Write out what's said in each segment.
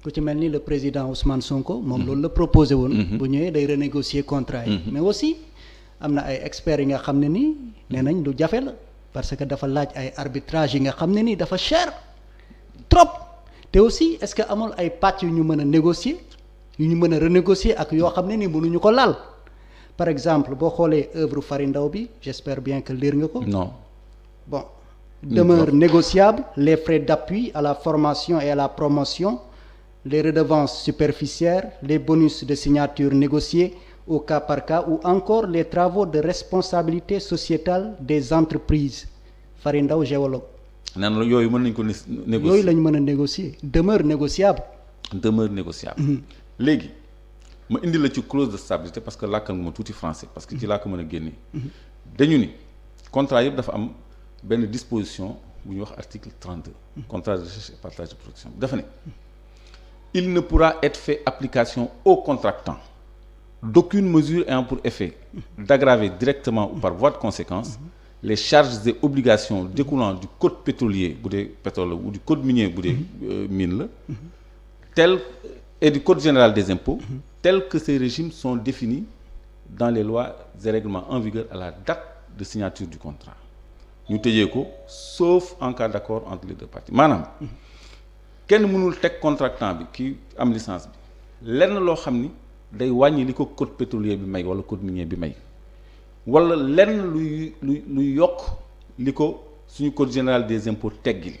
ku ci mel ni le président Ousmane Sonko moom loolu la proposé woon. bu ñëwee day renégocier contrat yi. mais aussi am na ay experts yi nga xam ne nii nee nañ lu jafe la parce que dafa laaj ay arbitrage yi nga xam ne nii dafa cher trop te aussi est-ce que amul ay pàcc yu ñu mën a négocier yu ñu mën a renégocier ak yoo xam ne nii mënuñu ko laal par exemple boo xoolee œuvre Fary Ndao bi j'espère bien que lire nga ko. non bon. demeurent négociables les frais d'appui à la formation et à la promotion les redevances superficielles les bonus de signature négociés au cas par cas ou encore les travaux de responsabilité sociétale des entreprises Fary Ndao géologue. nan la yooyu mën nañ ko négocier yooyu lañ mën a négocier demeure négociable. demeure négociable. léegi ma indi la ci clause de stabilité parce que làkkal nga ma tuuti français parce que ci laa ko mën a génne. dañu ni contrat yëpp dafa am benn disposition bu ñuy wax article 32. contrat de recherche et partage de production dafa ne il ne pourra être fait application au contractant d'aucune mesure ayant pour effet d'aggraver directement ou par voie de conséquence les charges et obligations découlant du code pétrolier bu dee pétrole la ou du code minier bu dee mine la tel et du code général des impôts tels que ces régimes sont définis dans les lois et règlements en vigueur à la date de signature du contrat ñu tëjee ko sauf en cas d'accord entre les deux parties maanaam kenn mënul teg contractant bi ki am licence bi lenn loo xam ni day wàññi li ko code pétrolier bi may wala code minier bi may wala lenn luy yokk li ko suñu code général des impôts teggil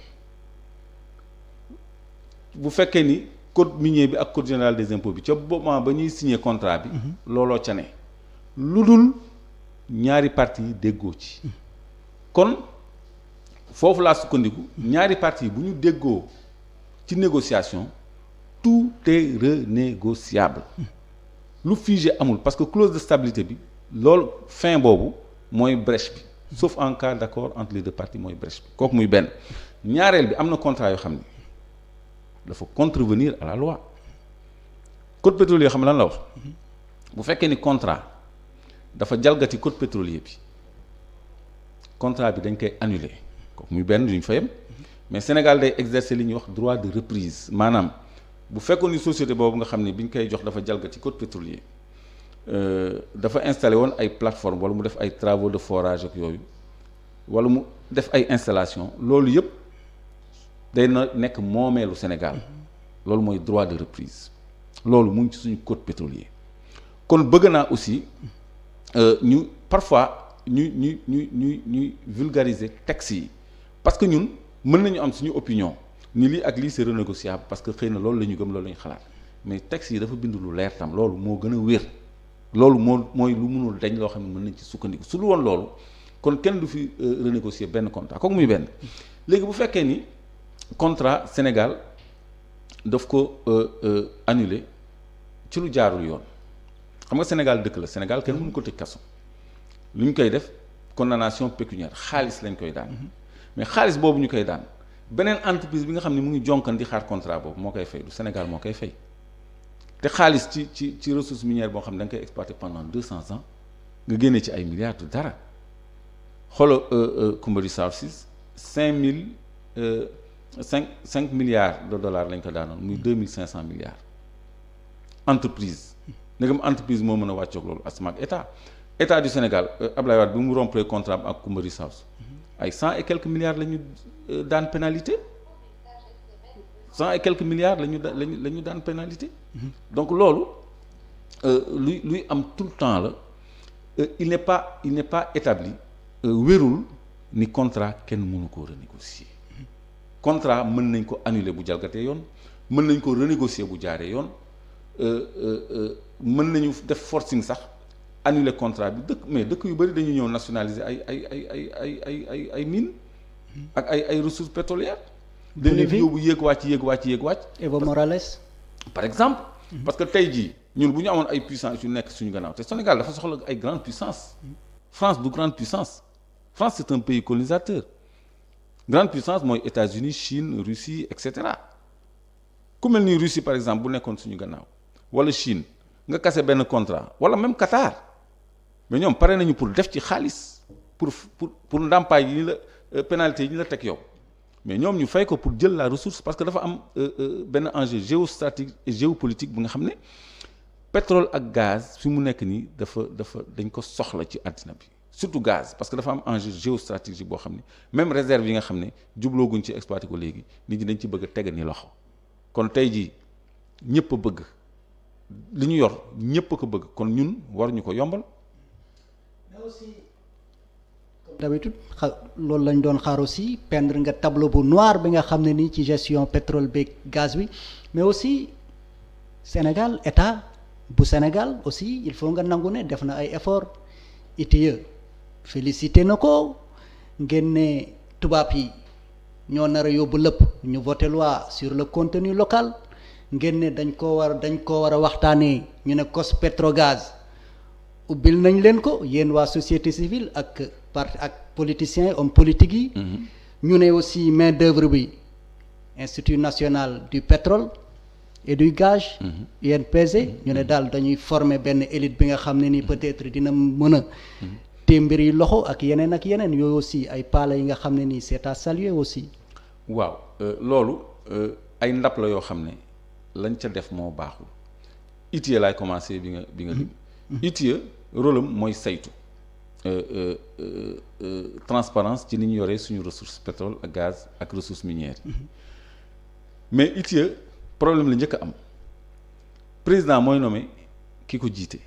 bu fekkee ni code minier bi ak code général des impôts bi ca moment ba ñuy signer contrat bi looloo ca ne lu dul ñaari parties yi déggoo ci kon foofu laa sukkandiku ñaari parties bu ñu déggoo ci négociation tout est renégociable lu figé amul parce que clause de stabilité bi loolu fin boobu mooy brèche bi sauf en cas d'accord entre les deux parties mooy brèche bi kooku muy benn ñaareel bi am na contrat yoo xam ne dafa contrevenir à la loi code pétrolier xam lan la wax bu fekkee ni contrat dafa jalgati code pétrolier bi contrat bi dañ koy annuler kooku muy benn duñ fa yem mais Sénégal day exercer li ñuy wax droit de reprise maanaam bu fekkoon ni société boobu nga xam ne bi ñu koy jox dafa jalgati code pétrolier dafa installé woon ay plateforme wala mu def ay travaux de forage ak yooyu wala mu def ay installation loolu yëpp day na nekk moomeelu Sénégal loolu mooy droit de reprise loolu mu ngi ci suñu code pétrolier kon bëgg naa aussi ñu parfois ñuy vulgariser texte yi parce que ñun mën nañu am suñu opinion ni lii ak lii c'est renégociable parce que xëy na loolu la ñu gëm loolu la ñu xalaat mais texte yi dafa bind lu leer tam loolu moo gën a wér loolu mooy lu mënul dañ loo xam ne mën nañ ci sukkandiku su lu woon loolu kon kenn du fi renégocier benn contrat kooku muy benn léegi bu fekkee ni contrat Sénégal daf ko annuler ci lu jaarul yoon xam nga Sénégal dëkk la Sénégal kenn mënu ko tëj kaso lu ñu koy def condamnation pécuniaire xaalis lañ koy daan mais xaalis boobu ñu koy daan beneen entreprise bi nga xam ne mu ngi jonkan di xaar contrat boobu moo koy fay du Sénégal moo koy fay te xaalis ci ressource minière boo xam ne da nga koy exploiter pendant 200 ans nga génne ci ay milliards du dara xoolal Kumba Resources 5 milliards de dollars lañ ko daanoon muy 2500 milliards entreprise ndegam entreprise moo mën a wàccoog loolu asma ak état du Sénégal Ablaye Wade bi mu rompre contrat ak Kumba Resources ay 100 et quelques milliards la ñu daan pénalité 100 et quelques milliards la ñu daan pénalité donc loolu luy am tout le temps la il n'est pas établi wérul ni contrat kenn mënu koo renégocier contrat mën nañ ko annuler bu jalgatee yoon mën nañ ko renégocier bu jaaree yoon mën nañu def forcing sax annuler contrat bi dëkk yu bari dañuy ñëw nationaliser ay mines ak ay ressources pétrolières dañ leen yóbbu yéeg wàcc Evo Morales par exemple parce que tey jii ñun bu ñu amoon ay puissance yu nekk suñu gannaaw te Sénégal dafa soxla ay grande puissance France du grande puissance France c'est un pays colonisateur grande puissance mooy États-Unis Chine Russie et cetera ku mel ni Russie par exemple bu nekkoon suñu gannaaw wala Chine nga kase benn contrat wala même Qatar mais ñoom pare nañu pour def ci xaalis pour ndàmpaay yi ñu la pénalité yi ñu la teg yow mais ñoom ñu fay ko pour jël la ressource parce que dafa am benn enjeu géostratégique et géopolitique bu nga xam ne pétrole ak gaz fi mu nekk nii dafa dañ ko soxla ci àddina bi surtout gaz parce que dafa am enjeu géostratégique boo xam ne même réserve yi nga xam ne jublooguñ ci exploité ko léegi nit ñi dañ ci bëgg a teg ni loxo kon tey jii ñëpp a bëgg li ñu yor ñëpp a ko bëgg kon ñun waruñu ko yombal. mais aussi comme d'habitude loolu lañ doon xaar aussi peindre nga tableau bu noir bi nga xam ne nii ci gestion pétrole beeg gaz bi mais aussi Sénégal état bu Sénégal aussi il faut nga nangu ne def na ay effort ITIE félicité na ko ngeen ne tubaab yi ñoo nar a yóbbu lépp ñu voté loi sur le contenu local ngeen ne dañ koo war a waxtaanee ñu ne cos Petrogaz ubbil nañ leen ko yéen waa société civile ak parti ak politiciens hommes politiques yi. ñu ne aussi main d'œuvre bi Institut national du pétrole et du gaz. INPG ñu ne daal dañuy former benn élite bi nga xam ne ni peut-être dina mën a. te mbir yi loxo ak yeneen yooyu aussi ay paala yi nga xam ne nii c'est à saluer aussi. waaw loolu ay ndap la yoo xam ne lañ ca def moo baaxul ITIE laay commencer bi nga lim. ITIE rôle am mooy saytu transparence ci ni ñu yoree suñu ressource pétrole ak gaz ak ressources minières mais ITIE problème la njëkk a am président mooy nommé ki ko jiite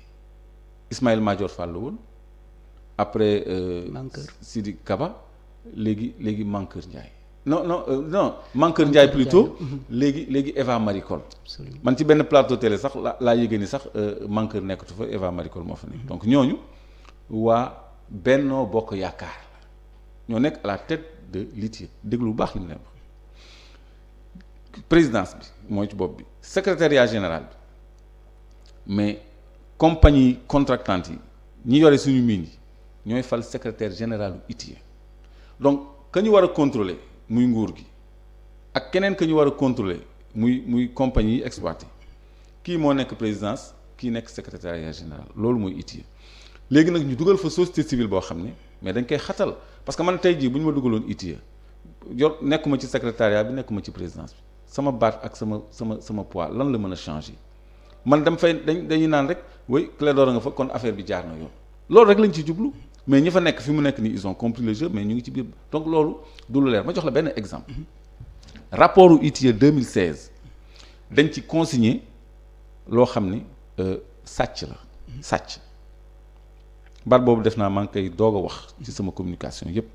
Ismaïla Madior Fall la woon après Sidi Kaba léegi Mankeur Ndiaye non Mankeur Ndiaye plutôt léegi Eva Marie Coll man ci benn plateau télé sax laa yëgee ni sax Mankeur nekkatu fa Eva Marie Coll moo fa nekk donc ñooñu waa Benno Bokk Yaakaar ñoo nekk à la tête de l'ITIE déglu bu baax li mu leen wax présidence bi mooy ci bopp bi secrétariat général bi mais compagnie contractante yi ñi yore suñu mine yi ñooy fal secrétaire général u ITIE donc ka ñu war a contrôler muy nguur gi ak keneen ka ñu war a contrôler muy compagnie yi exploité kii moo nekk présidence kii nekk secrétariat général loolu mooy ITIE léegi nag ñu dugal fa société civile boo xam ne mais dañ koy xatal parce que man tey jii bu ñu ma dugaloon ITIE yor nekkuma ci secrétariat bi nekkuma ci présidence bi sama baat ak sama poids lan la mën a changer man dañuy naan rek way Clédor nga fa kon affaire bi jaar na yoon loolu rek lañ ci jublu mais ñi fa nekk fi mu nekk nii ils ont compris le jeu mais ñu ngi ci biir donc loolu du lu leer ma jox la benn exemple rapportu ITIE 2016 dañ ci consigner loo xam ni sàcc baat boobu def naa maa ngi koy doog a wax ci sama communication yépp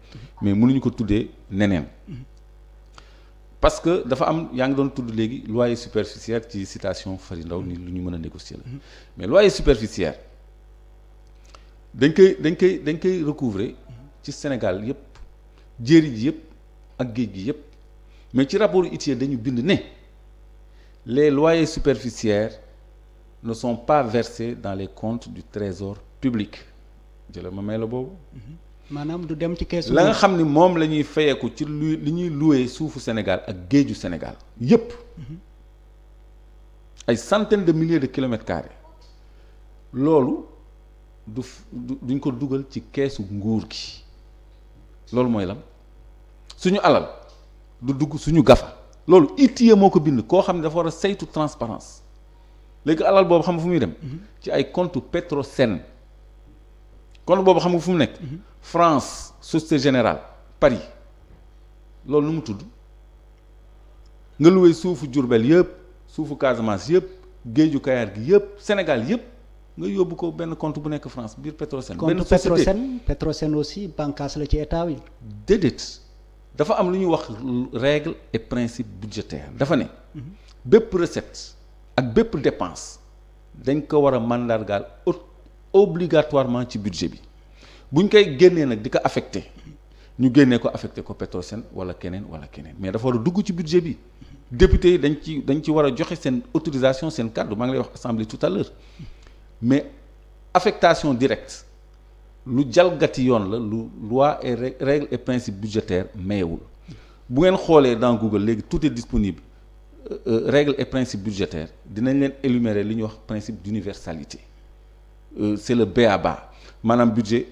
mais mënuñu ko tuddee neneen parce que dafa am yaa ngi doon tudd léegi loyer superficiaire ci citation Fary Ndaw ni lu ñu mën a négocier la mais loyer superficiaire dañ koy recouvrer ci Sénégal yépp jéeri ji yépp ak géej gi yépp mais ci rapport ITIE dañu bind ne les loyers superficiaires ne sont pas versés dans les comptes du trésor public jëla ma may la boobu maanaam du dem ci keesu la nga xam ni moom la ñuy fayeeku ci li ñuy louer suufu Sénégal ak géeju Sénégal yépp ay centaines de milliers de kilomètres carrés loolu duñ ko dugal ci keesu nguur gi loolu mooy lan suñu alal du dugg suñu gafa loolu ITIE moo ko bind koo xam ne dafa war a saytu transparence léegi alal boobu xam nga fu muy dem ci ay compte Petrosen compte boobu xam nga fu mu nekk France Société Générale Paris loolu nu mu tudd nga luwee suufu Diourbel yëpp suufu Casamance yëpp géeju Kayar gi yëpp Sénégal yëpp nga yóbbu ko benn compte bu nekk France biir Petrosen benn société Petrosen aussi bànqaas la ci état wi déedéet dafa am lu ñuy wax règle et principe budgétaire dafa ne bépp recette ak bépp dépense dañ ko war a mandargaal obligatoirement ci budget bi buñ koy génnee nag di ko affecté ñu génnee ko affecté ko Petrosen wala keneen mais dafa war a dugg ci budget bi député yi dañ ci war a joxe seen autorisation seen kàddu maa ngi lay wax assemblée tout à l'heure mais affectation directe lu jalgati yoon la lu loi et règle et principe budgétaire mayewul bu ngeen xoolee dans Google léegi tout est disponible règle et principe budgétaire dinañ leen énumérer li ñuy wax principe d'universalité c'est le b.a.-ba maanaam budget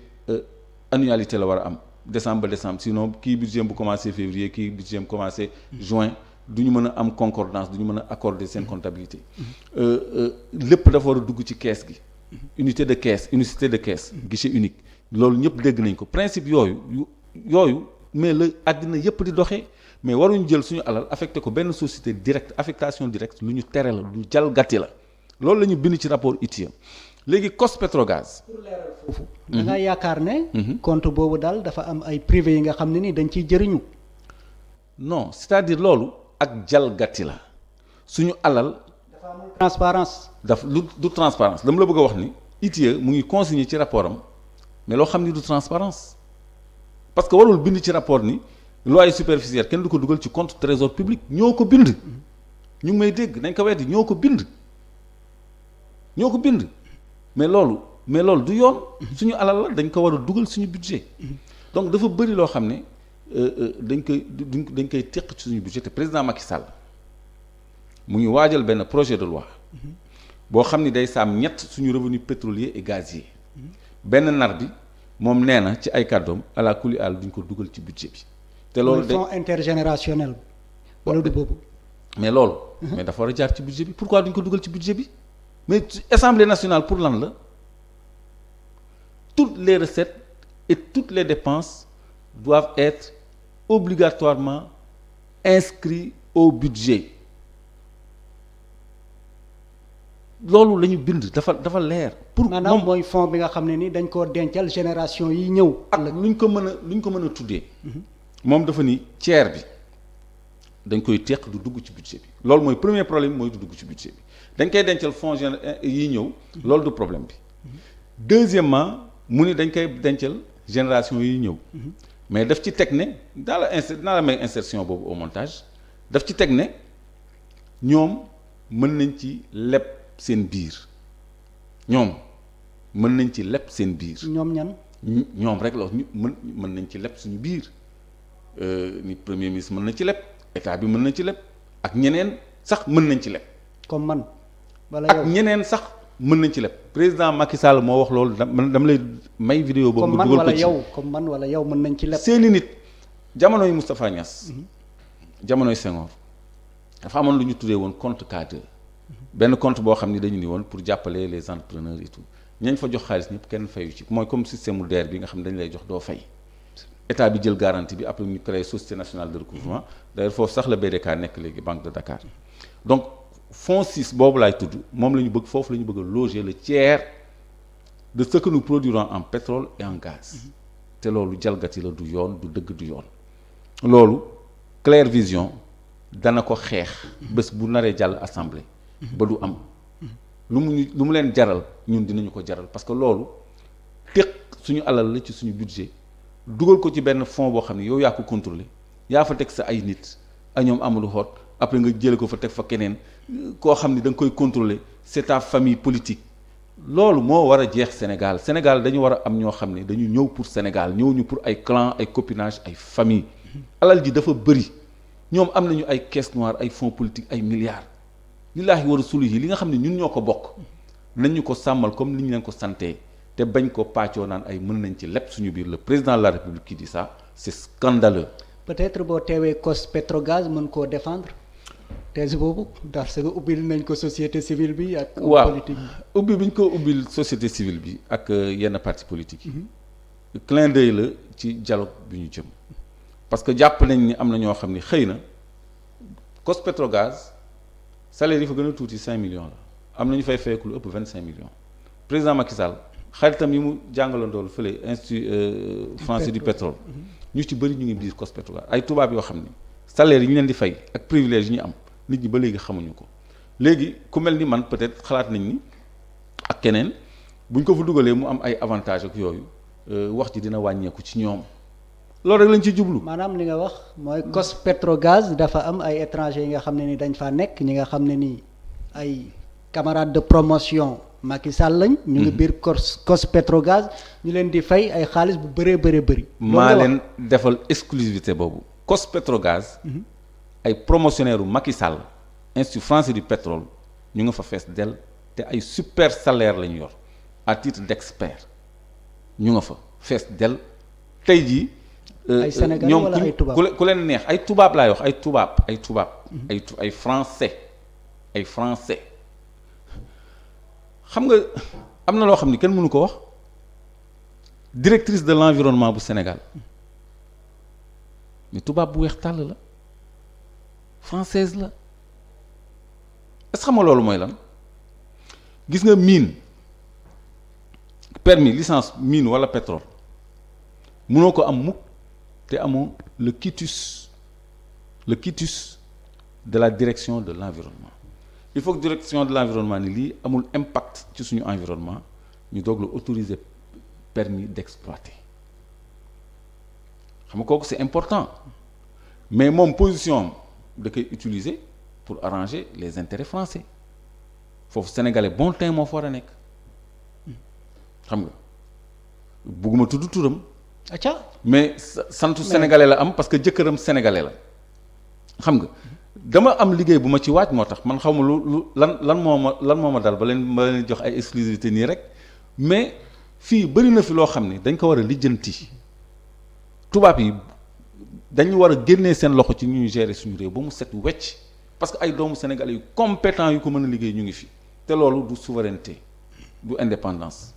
annualité la war a am décembre ba décembre sinon kii budget bu commencé février kii budget bu commencé juin du ñu mën a am concordance du ñu mën a accorder seen comptabilité lépp dafa war a dugg ci caisse gi unité de caisse guichet unique loolu ñëpp dégg nañ ko principe yooyu mais la àddina yëpp di doxee mais waruñu jël suñu alal affecté ko benn société directe affectation directe lu ñu tere la lu jalgati la loolu la ñu bind ci rapport ITIE léegi COS-Petrogaz. pour leeral foofu. da nga yaakaar ne. compte boobu daal dafa am ay privé yi nga xam ne ni dañ ciy jëriñu. non c'est-à-dire loolu ak jalgati la suñu alal. dafa amul transparence. du transparence dama la bëgg a wax ni ITIE mu ngi consigné ci rapport am mais loo xam ni du transparence parce que warul bind ci rapport ni loyer superficiel kenn du ko dugal ci compte trésor public ñoo ko bind. ñu ngi may dégg nañ ko weddi ñoo ko bind mais loolu du yoon suñu alal la dañ ko war a dugal suñu budget donc dafa bëri loo xam ne dañ koy teq ci suñu budget te président Macky Sall mu ngi waajal benn projet de loi boo xam ni day saam ñett suñu revenu pétrolier et gazier benn nar bi moom nee na ci ay kàddoom ala kuli àll duñ ko dugal ci budget bi te loolu fonds intergénérationnel wala du boobu mais loolu mais dafa war a jaar ci budget bi pourquoi duñ ko dugal ci budget bi mais Assemblée nationale pour lan la toutes les recettes et toutes les dépenses doivent être obligatoirement inscrites au budget loolu la ñu bind dafa leer. pour maanaam mooy fonds bi nga xam ne ni dañ koo dencal génération yi ñëw. ak luñ ko mën a tuddee. moom dafa ni tiers bi dañ koy teq du dugg ci budget bi loolu mooy premier problème mooy du dugg ci budget bi dañ koy dencal fonds yi ñëw loolu du problème bi deuxièmement mu ni dañ koy dencal génération yi ñëw mais daf ci teg ne dans la may insertion boobu au montage daf ci teg ne ñoom mën nañ ci leb seen biir ñoom nañ ci leb suñu biir ni premier ministre mën na ci leb état bi mën na ci leb ak ñeneen sax mën nañ ci leb. comme man wala ak ñeneen sax mën nañ ci leb président Macky Sall moo wax loolu dama lay may vidéo boobu. nga dugal ko ci comme man wala yow mën nañ ci leb. seeni nit jamonoy Moustapha Niass. jamonoy Senghor dafa amoon lu ñu tuddee woon compte K2 benn compte boo xam ni dañu ni woon pour jàppale les entrepreneurs et tout ñañ fa jox xaalis ñëpp kenn fayu ci mooy comme système mu DER bi nga xam ne dañu lay jox doo fay. état bi jël garantie bi après ñu créé société nationale de recouvrement d'ailleurs foofu sax la BDK nekk léegi Banque de Dakar donc fonds 6 boobu laay tudd moom la ñu bëgg foofu la ñu bëgg a loger le tiers de ce que nous produirons en pétrole et en gaz te loolu jalgati la du yoon du dëgg du yoon loolu Claire Vision dana ko xeex bés bu naree jàll assemblée ba du am lu mu leen jaral ñun dinañu ko jaral parce que loolu téq suñu alal la ci suñu budget dugal ko ci benn fonds boo xam ne yow yaa ko contrôler yaa fa teg sa ay nit ak ñoom amulu xoot après nga jële ko fa teg fa keneen koo xam ni da nga koy contrôler c'est ta famille politique loolu moo war a jeex Sénégal dañu war a am ñoo xam ne dañu ñëw pour Sénégal ñëw ñu pour ay clan ay copinage ay famille alal ji dafa bëri ñoom am nañu ay caisse noire ay fonds politique ay milliards lillaahi wa rasuulihi li nga xam ne ñun ñoo ko bokk nañ ñu ko sàmmal comme ni ñu leen ko santee te bañ ko pàccoo naan ay mën nañ ci lépp suñu biir le président de la République qui dit ça c'est scandaleux. peut-être boo teewee COS-Petrogaz mën koo défendre thèse boobu parce que ubbil nañ ko société civile bi ak. politique bi ubbi bi ñu ko ubbil société civile bi ak yenn parti politique yi. clin d'œil la ci dialogue bi ñu jëm. parce que jàpp nañ ni am na ñoo xam ni xëy na COS-Petrogaz salaire yi fa gën a tuuti 5 millions la am na ñu fay feeku lu ëpp 25 millions président Macky Sall. xaritam yi mu jàngalandoolu fële institut français du pétrole ñu ci bëri ñu ngi biir COS-Petrogaz ay tubaab yoo xam ni salaire yi ñu leen di fay ak privilège yi ñu am nit ñi ba léegi xamuñu ko léegi ku mel ni man peut-être xalaat nañ ni ak keneen buñ ko fa dugalee mu am ay avantages ak yooyu wax ji dina wàññeeku ci ñoom loolu rek lañ ci jublu. maanaam li nga wax mooy COS-Petrogaz dafa am ay étrangers yi nga xam ne ni dañ faa nekk ñi nga xam ne ni ay camarades de promotion Macky Sall lañ. ñu ngi biir COS-Petrogaz ñu leen di fay ay xaalis bu bëree bëri. maa leen defal exclusivité boobu. COS-Petrogaz. ay promotionnaire u Macky Sall institut français du pétrole ñu nga fa fees del te ay super salaire la ñu yor à titre d'expert ñu nga fa fees del tey jii ay Sénégalais wala ay tubaab ku leen neex ay tubaab laay wax ay tubaab ay français ay français xam nga am na loo xam ni kenn mënu ko wax directrice de l'environnement bu Sénégal mais tubaab bu weex tàll la française la est-ce que xam nga loolu mooy lan gis nga mine permis licence mine wala pétrole mënoo ko am mukk te amoo le quitus de la direction de l'environnement il faut que direction de l'environnement ni lii amul impact ci suñu environnement ñu doog la autoriser permis d'exploiter xam nga kooku c'est important mais moom position am da koy utiliser pour arranger les intérêts français foofu sénégalais bon teint moo fa war a nekk xam nga bugguma tudd turam acca mais santu sénégalais la am parce que jëkkëram sénégalais la xam nga dama am liggéey bu ma ci waaj moo tax man xaw ma lu lan moo ma dal ba leen jox ay exclusivité nii rek mais fii bëri na fi loo xam ne dañ ko war a lijjanti tubaab yi dañu war a génnee seen loxo ci ñuy gérer suñu réew ba mu set wecc parce que ay doomu sénégalais yu compétents yu ko mën a liggéey ñu ngi fi te loolu du souveraineté du indépendance